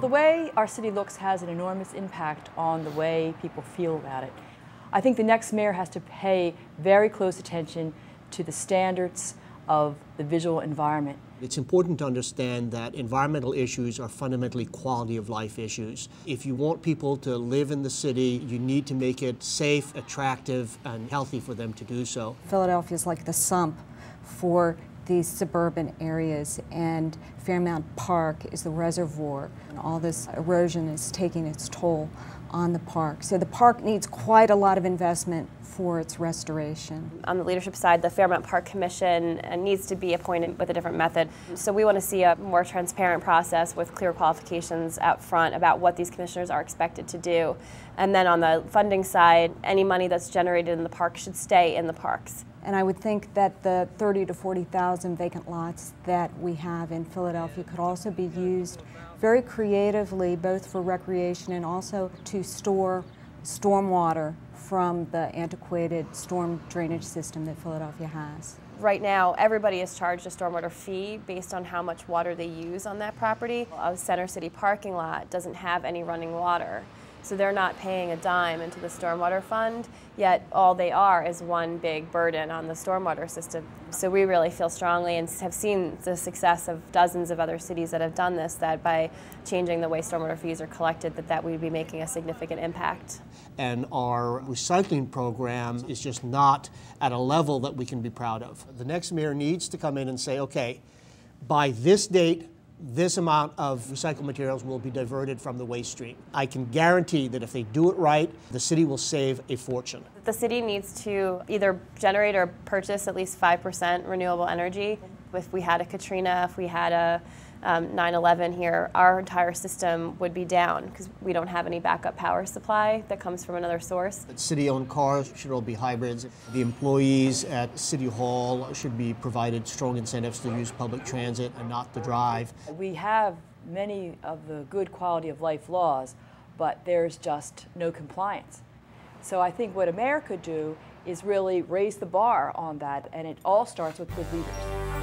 The way our city looks has an enormous impact on the way people feel about it. I think the next mayor has to pay very close attention to the standards of the visual environment. It's important to understand that environmental issues are fundamentally quality of life issues. If you want people to live in the city, you need to make it safe, attractive, and healthy for them to do so. Philadelphia is like the sump for these suburban areas, and Fairmount Park is the reservoir. And all this erosion is taking its toll on the park. So the park needs quite a lot of investment for its restoration. On the leadership side, the Fairmount Park Commission needs to be appointed with a different method. So we want to see a more transparent process with clear qualifications out front about what these commissioners are expected to do. And then on the funding side, any money that's generated in the park should stay in the parks. And I would think that the 30,000 to 40,000 vacant lots that we have in Philadelphia could also be used very creatively, both for recreation and also to store stormwater from the antiquated storm drainage system that Philadelphia has. Right now, everybody is charged a stormwater fee based on how much water they use on that property. A Center City parking lot doesn't have any running water, so they're not paying a dime into the stormwater fund, yet all they are is one big burden on the stormwater system. So we really feel strongly and have seen the success of dozens of other cities that have done this, that by changing the way stormwater fees are collected, that we'd be making a significant impact. And our recycling program is just not at a level that we can be proud of. The next mayor needs to come in and say, okay, by this date, this amount of recycled materials will be diverted from the waste stream. I can guarantee that if they do it right, the city will save a fortune. The city needs to either generate or purchase at least 5% renewable energy. If we had a Katrina, if we had a 9/11 here, our entire system would be down because we don't have any backup power supply that comes from another source. City-owned cars should all be hybrids. The employees at City Hall should be provided strong incentives to use public transit and not to drive. We have many of the good quality of life laws, but there's just no compliance. So I think what a mayor could do is really raise the bar on that, and it all starts with good leaders.